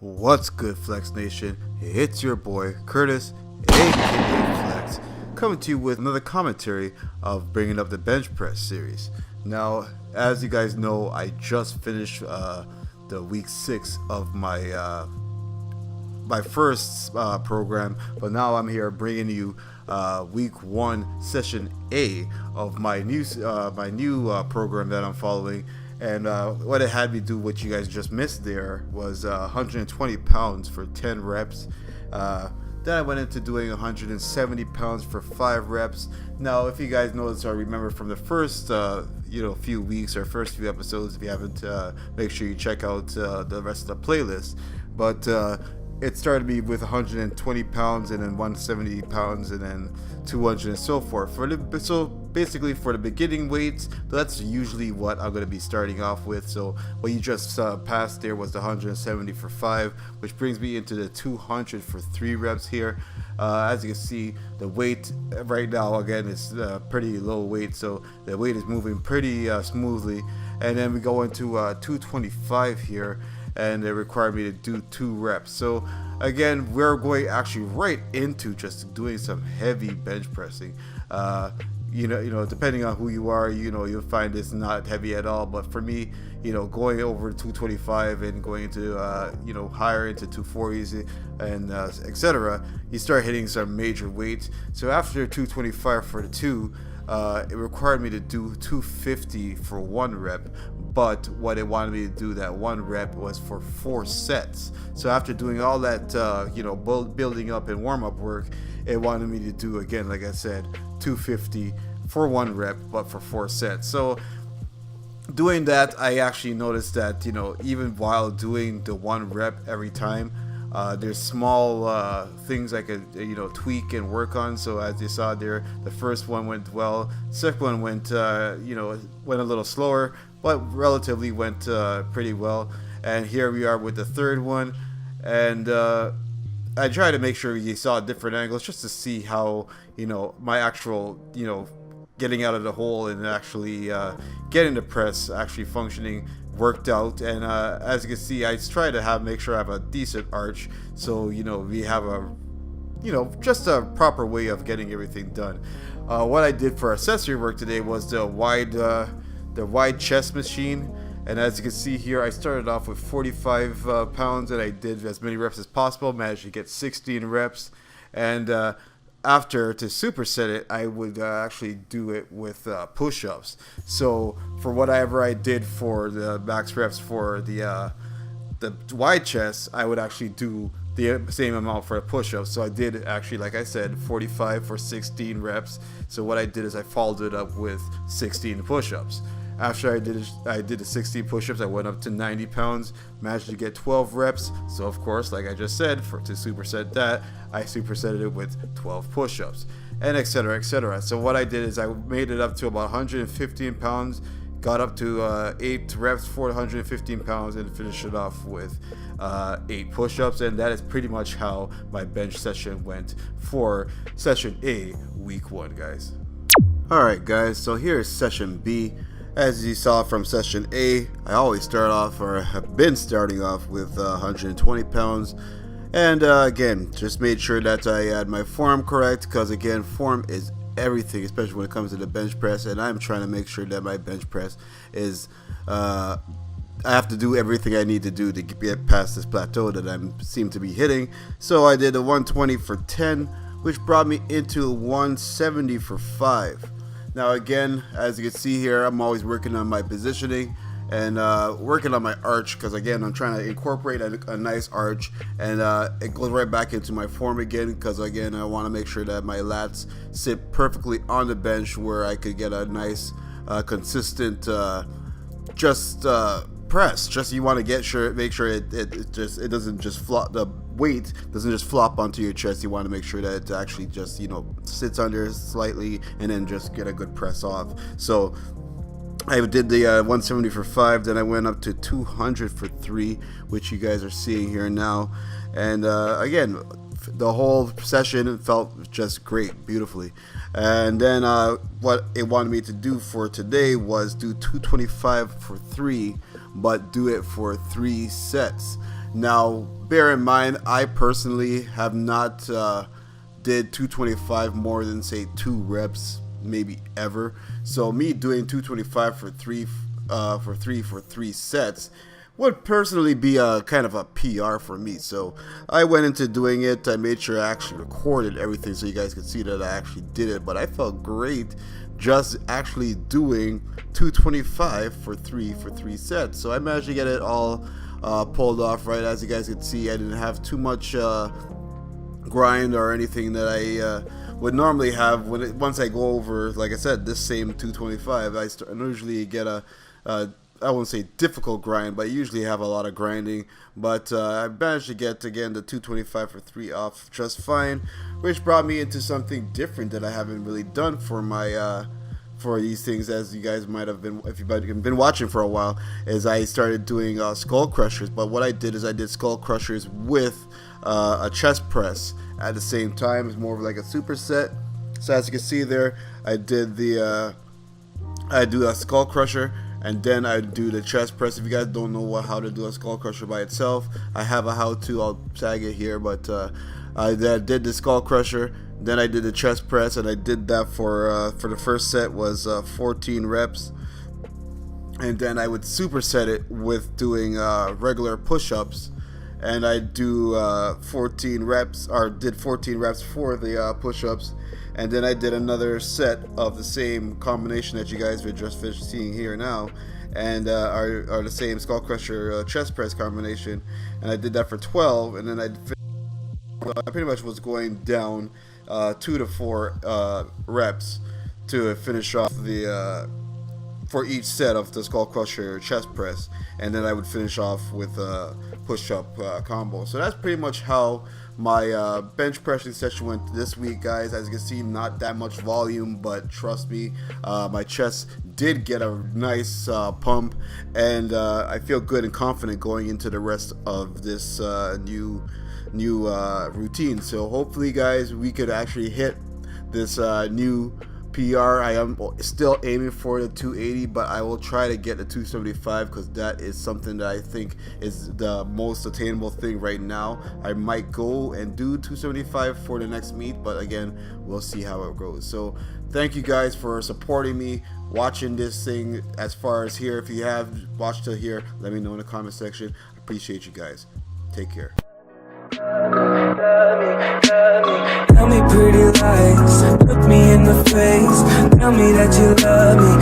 What's good, Flex Nation? It's your boy Curtis, aka Flex, coming to you with another commentary of bringing up the bench press series. Now, as you guys know, I just finished the week 6 of my my first program, but now I'm here bringing you week 1, session A of my new program that I'm following. And what it had me do, what you guys just missed there, was 120 pounds for 10 reps. Then I went into doing 170 pounds for 5 reps. Now, if you guys notice or remember from the first few weeks or first few episodes, if you haven't, make sure you check out the rest of the playlist. But it started me with 120 pounds and then 170 pounds and then 200 and so forth. So basically for the beginning weights, that's usually what I'm going to be starting off with. So what you just passed there was the 170 for 5, which brings me into the 200 for 3 reps here. As you can see, the weight right now, again, is pretty low weight, so the weight is moving pretty smoothly. And then we go into 225 here, and it required me to do 2 reps. So again, we're going actually right into just doing some heavy bench pressing. Depending on who you are, you'll find it's not heavy at all. But for me, going over 225 and going into higher into 240s and etc., you start hitting some major weights. So after 225 for the 2, it required me to do 250 for 1 rep. But what it wanted me to do, that 1 rep, was for 4 sets. So after doing all that, building up and warm-up work, it wanted me to do, again, like I said, 250 for 1 rep, but for 4 sets. So doing that, I actually noticed that, even while doing the 1 rep every time, there's small things I could tweak and work on. So as you saw there, the first one went well, second one went went a little slower, but relatively went pretty well. And here we are with the third one, and I try to make sure you saw different angles just to see how my actual getting out of the hole and actually getting the press actually functioning worked out. And as you can see, I try to make sure I have a decent arch, so we have a just a proper way of getting everything done. What I did for accessory work today was the wide chest machine. And as you can see here, I started off with 45 pounds, and I did as many reps as possible, managed to get 16 reps. And after, to superset it, I would actually do it with push-ups. So for whatever I did for the max reps for the wide chest, I would actually do the same amount for the push-ups. So I did actually, like I said, 45 for 16 reps. So what I did is I followed it up with 16 push-ups. After I did the 16 push-ups, I went up to 90 pounds, managed to get 12 reps. So of course, like I just said, to superset that, I supersetted it with 12 push-ups, and etc., etc. So what I did is I made it up to about 115 pounds, got up to 8 reps for 115 pounds, and finished it off with 8 push-ups. And that is pretty much how my bench session went for session A, week 1, guys. Alright guys, so here's session B. As you saw from session A, I always start off, or have been starting off, with 120 pounds. And again, just made sure that I had my form correct, because again, form is everything, especially when it comes to the bench press. And I'm trying to make sure that my bench press is, I have to do everything I need to do to get past this plateau that I seem to be hitting. So I did a 120 for 10, which brought me into 170 for 5. Now again, as you can see here, I'm always working on my positioning and working on my arch, because again, I'm trying to incorporate a nice arch, and it goes right back into my form again, because again, I want to make sure that my lats sit perfectly on the bench where I could get a nice consistent press. Just you want to make sure it doesn't just flop, the weight doesn't just flop onto your chest. You want to make sure that it actually just sits under slightly, and then just get a good press off. So I did the 170 for 5, then I went up to 200 for 3, which you guys are seeing here now. And again, the whole session felt just great, beautifully. And then what it wanted me to do for today was do 225 for 3, but do it for 3 sets. Now, bear in mind, I personally have not did 225 more than say 2 reps, maybe ever. So me doing 225 for three sets would personally be a kind of a PR for me. So I went into doing it. I made sure I actually recorded everything so you guys could see that I actually did it. But I felt great just actually doing 225 for three sets. So I managed to get it all pulled off right. As you guys can see, I didn't have too much grind or anything that I would normally have once I go over, like I said, this same 225. I usually get I won't say difficult grind, but I usually have a lot of grinding. But I managed to get, again, the 225 for 3 off just fine, which brought me into something different that I haven't really done for my for these things, as you guys might have been, if you've been watching for a while, is I started doing skull crushers. But what I did is I did skull crushers with a chest press at the same time. It's more of like a superset. So as you can see there, I did I do a skull crusher, and then I do the chest press. If you guys don't know how to do a skull crusher by itself, I have a how-to. I'll tag it here. But I did the skull crusher, then I did the chest press, and I did that for the first set was 14 reps, and then I would superset it with doing regular push-ups, and I do 14 reps, or did 14 reps for the push-ups. And then I did another set of the same combination that you guys are just seeing here now, and are the same skull crusher chest press combination. And I did that for 12, and then I pretty much was going down 2 to 4 reps to finish off the for each set of the skull crusher chest press, and then I would finish off with a push-up combo. So that's pretty much how my bench pressing session went this week, guys. As you can see, not that much volume, but trust me, my chest did get a nice pump, and I feel good and confident going into the rest of this new routine. So hopefully, guys, we could actually hit this new PR. I am still aiming for the 280, but I will try to get the 275 because that is something that I think is the most attainable thing right now. I might go and do 275 for the next meet, but again, we'll see how it goes. So thank you guys for supporting me, watching this thing as far as here. If you have watched till here, let me know in the comment section. I appreciate you guys. Take care. Tell me pretty lies, look me in the face. Tell me that you love me,